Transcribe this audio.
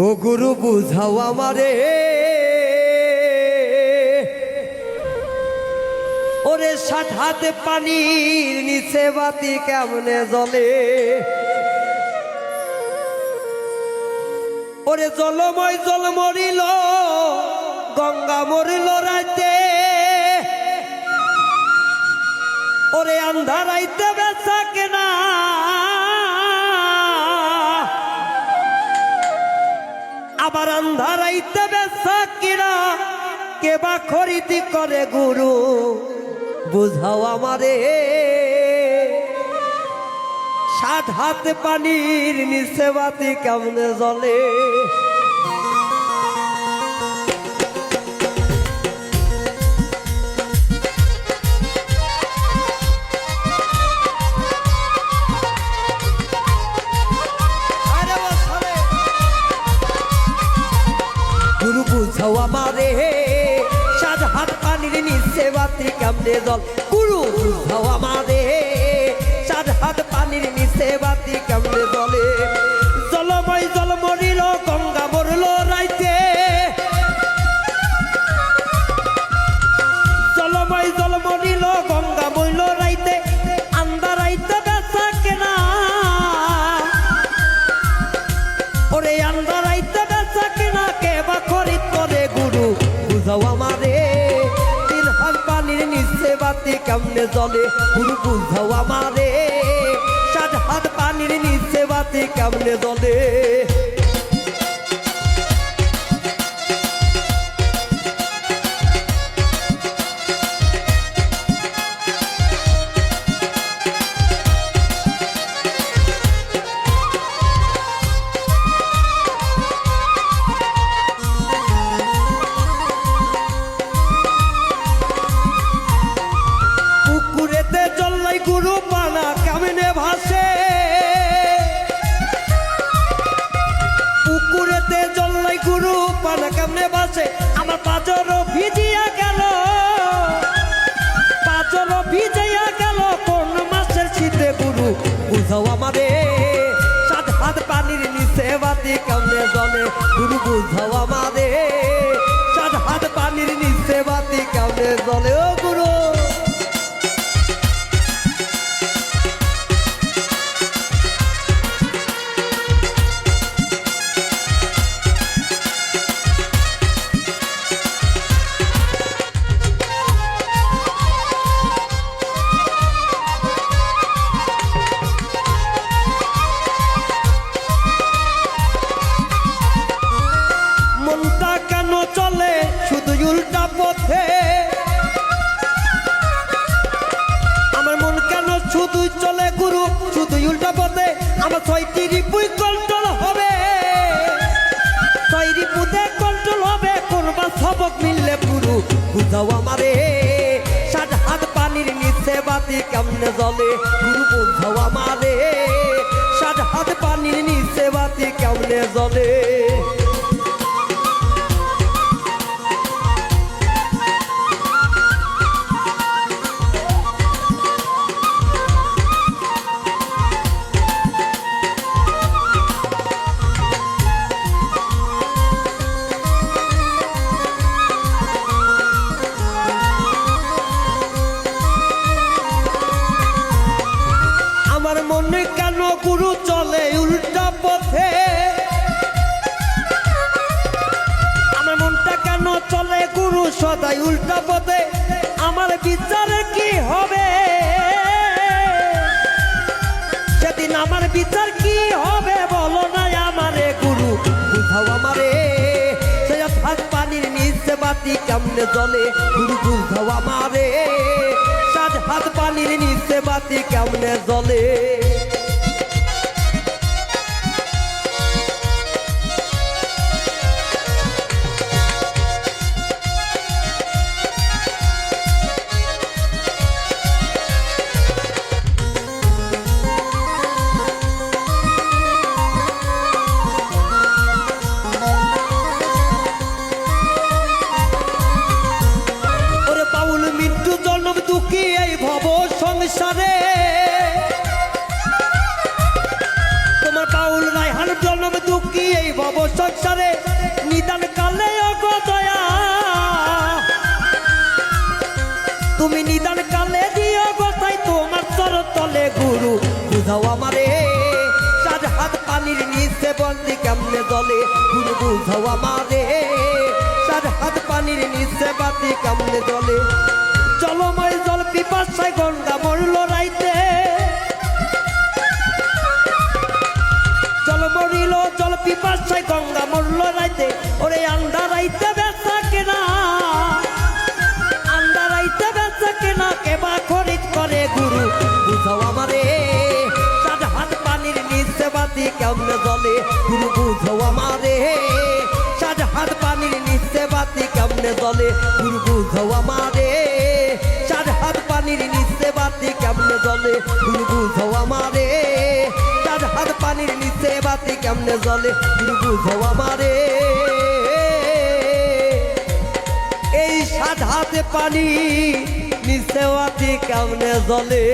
ও গুরু বুঝাও আমারে, ওরে 60 হাত পানির নিচে বাতি কেমনে জ্বলে। ওরে জলময় জল মরিল, গঙ্গা মরিল রাইতে, ওরে আন্ধারাইতে বেচা কেনা, আবার আন্ধারাইতে বেচা কিনা, কেবা খরিদি করে গুরু বুঝাও আমারে। 60 হাত পানির নিচে বাতি কেমনে জ্বলে। গুরু বুঝাও আমারে, 60 হাত পানির নিচে বাতি কেমনে জল। গুরু বুঝাও আমারে, 60 হাত পানির নিচে বাতি কেমনে জ্বলে। জলময় জল মরিল, গঙ্গা মরল রাইতে, জলময় জল মরিল, গঙ্গা মইল রাইতে, আন্ধারাইতে বেচা কেনা, ওরে আন্ধারাইতে বেচা কেনা, কেবা খরিদ করে গুরু বুঝাও আমারে। 3 হাত পানির নিচে বাতি কেমনে জ্বলে। গুরু বুঝাও আমারে, 60 হাত পানির নিচে বাতি কেমনে জ্বলে। পুকুরেতে জল্লাই গুরু পানা কেমনে ভাসে, পুকুরেতে জল্লাই গুরু পানা কেমনে ভাসে। আমার পাঁচরও ভিজিয়া গেল, পাঁচরও ভিজিয়া গেল, কোন মাসের শীতে গুরু বুঝাও আমারে। 60 হাত পানির নিচে বাতি কেমনে জ্বলে। গুরু বুঝাও আমারে, 60 হাত পানির নিচে বাতি কেমনে জ্বলে। ও গুরু মনটা কেন চলে শুধু উল্টা পথে, আমার মন কেন শুধু চলে গুরু শুধু উল্টা পথে। আমার 6টি রিপুই কন্ট্রোল হবে, 6 রিপুতে কন্ট্রোল হবে, কোনবা সবক মিললে গুরু বুঝাও আমারে। 60 হাত পানির নিচে বাতি কেমনে জ্বলে। গুরু বুঝাও আমারে, 60 হাত পানির নিচে বাতি কেমনে জ্বলে। আমার মনে কেন গুরু চলে উল্টা পথে, আমার মনটা কেন চলে গুরু সদাই উল্টা পথে। আমার বিচারে কি হবে সেদিন, আমার বিচার কি হবে বলো না আমারে। গুরু বুঝাও আমারে, 60 হাত পানির নিচে বাতি কেমনে জ্বলে। গুরু বুঝাও আমারে, 60 হাত পানির নিচে বাতি কেমনে জ্বলে। ওরে বাউল মৃত্যু জন্ম দুঃখী এই ভব সংসারে, তোমার বাউল রায়হান জন্ম দুঃখী এই ভব সংসারে নিদান কালে অগদয়া তুমি নিদান কালে দিও গোসাই তোমার চরণ তলে গুরু বুঝাও আমারে চার হাত পানির নিচে বন্দি কেমনে জলে গুরু বুঝাও আমারে চার হাত পানির নিচে বাতি কেমনে জলে জলময় জল পিপাসায় গঙ্গা মরল রাইতে জল মরিল জল পিপাসায় গঙ্গা মরল রাইতে ওরে আন্ডা রাইতে বেচা কেনা আন্ডা রাইতে বেচা কেনা কেবা খরিদ করে গুরু বুঝাও আমারে চার হাত পানির নিচে বাতি কেমনে জলে গুরু বুঝাও আমারে চার হাত পানির নিচে বাতি কেমনে জলে গুরু বুঝাও আমারে চার হাত পানির নিচে বাতি কেমনে জলে গুরু বুঝাও আমারে চার হাত পানির নিচে বাতি কেমনে জলে গুরু বুঝাও আমারে এই সাত হাতে পানি নিচে বাতি কেমনে জলে